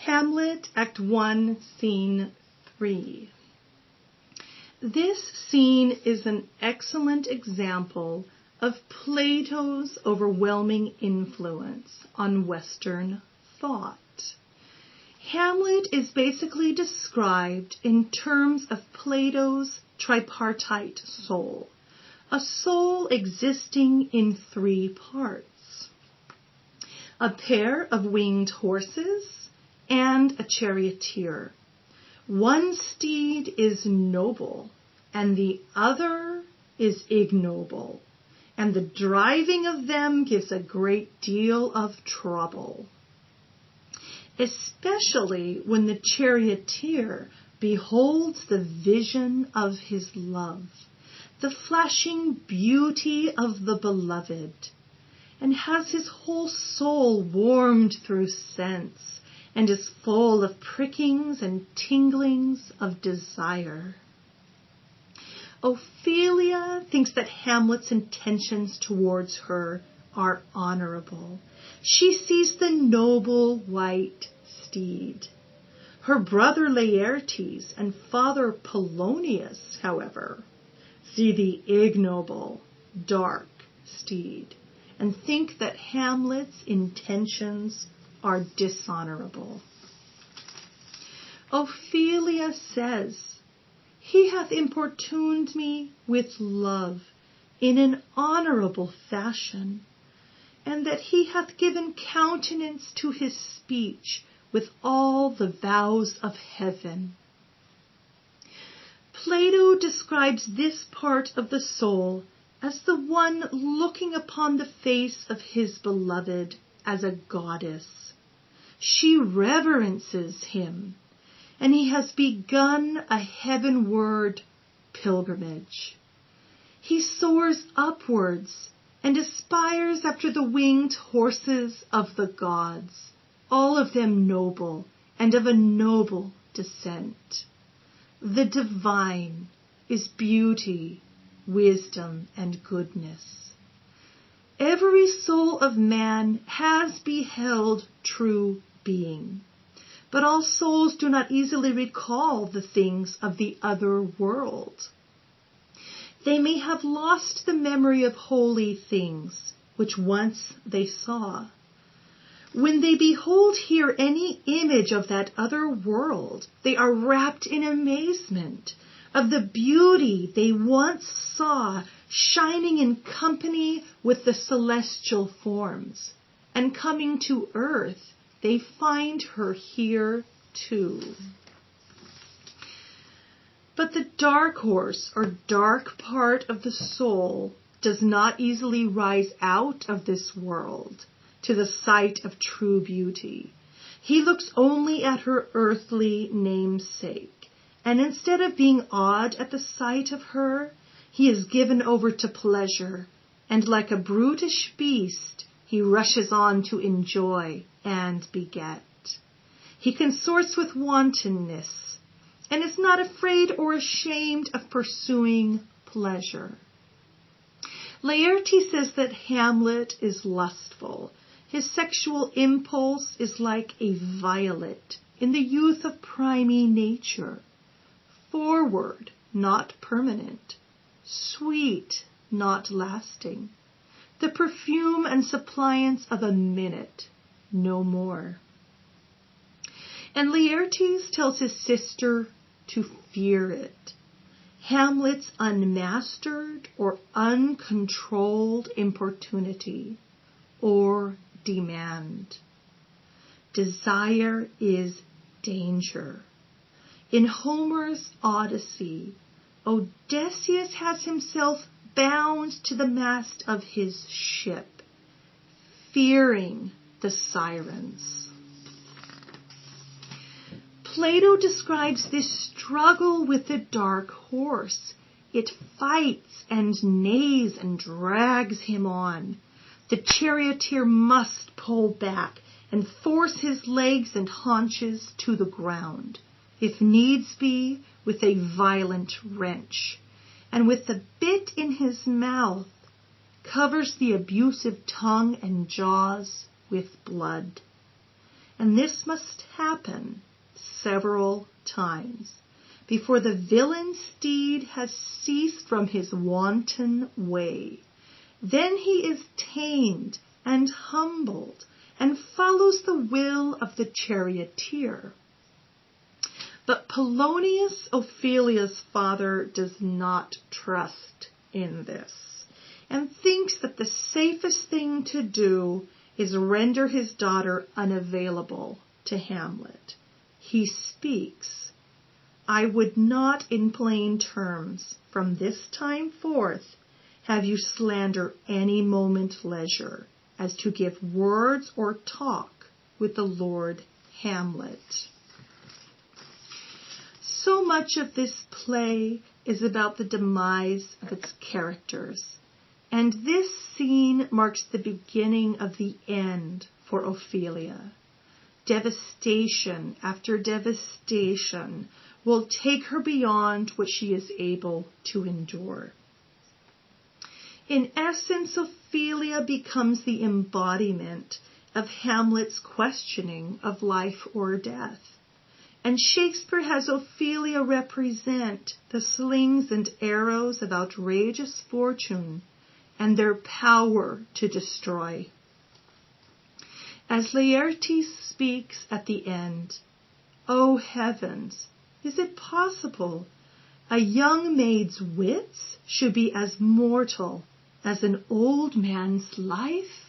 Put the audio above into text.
Hamlet, Act 1, Scene 3. This scene is an excellent example of Plato's overwhelming influence on Western thought. Hamlet is basically described in terms of Plato's tripartite soul, a soul existing in three parts: a pair of winged horses and a charioteer. One steed is noble, and the other is ignoble, and the driving of them gives a great deal of trouble, especially when the charioteer beholds the vision of his love, the flashing beauty of the beloved, and has his whole soul warmed through sense, and is full of prickings and tinglings of desire. Ophelia thinks that Hamlet's intentions towards her are honorable. She sees the noble white steed. Her brother Laertes and father Polonius, however, see the ignoble, dark steed and think that Hamlet's intentions are dishonorable. Ophelia says, "He hath importuned me with love in an honorable fashion, and that he hath given countenance to his speech with all the vows of heaven." Plato describes this part of the soul as the one looking upon the face of his beloved as a goddess. She reverences him, and he has begun a heavenward pilgrimage. He soars upwards and aspires after the winged horses of the gods, all of them noble and of a noble descent. The divine is beauty, wisdom, and goodness. Every soul of man has beheld true being, but all souls do not easily recall the things of the other world. They may have lost the memory of holy things which once they saw. When they behold here any image of that other world, they are wrapped in amazement of the beauty they once saw shining in company with the celestial forms, and coming to earth, they find her here too. But the dark horse, or dark part of the soul, does not easily rise out of this world to the sight of true beauty. He looks only at her earthly namesake, and instead of being awed at the sight of her, he is given over to pleasure, and like a brutish beast, he rushes on to enjoy and beget. He consorts with wantonness, and is not afraid or ashamed of pursuing pleasure. Laertes says that Hamlet is lustful. His sexual impulse is like a violet in the youth of primy nature, forward, not permanent, sweet, not lasting, the perfume and suppliance of a minute, no more. And Laertes tells his sister to fear it. Hamlet's unmastered or uncontrolled importunity or demand. Desire is danger. In Homer's Odyssey, Odysseus has himself bound to the mast of his ship, fearing the sirens. Plato describes this struggle with the dark horse. It fights and neighs and drags him on. The charioteer must pull back and force his legs and haunches to the ground, if needs be, with a violent wrench, and with the bit in his mouth, covers the abusive tongue and jaws with blood. and this must happen several times before the villain steed has ceased from his wanton way. Then he is tamed and humbled and follows the will of the charioteer. But Polonius, Ophelia's father, does not trust in this and thinks that the safest thing to do is render his daughter unavailable to Hamlet. He speaks, "I would not in plain terms from this time forth have you slander any moment leisure as to give words or talk with the Lord Hamlet." So much of this play is about the demise of its characters, and this scene marks the beginning of the end for Ophelia. Devastation after devastation will take her beyond what she is able to endure. In essence, Ophelia becomes the embodiment of Hamlet's questioning of life or death. And Shakespeare has Ophelia represent the slings and arrows of outrageous fortune and their power to destroy. As Laertes speaks at the end, "O heavens, is it possible a young maid's wits should be as mortal as an old man's life?"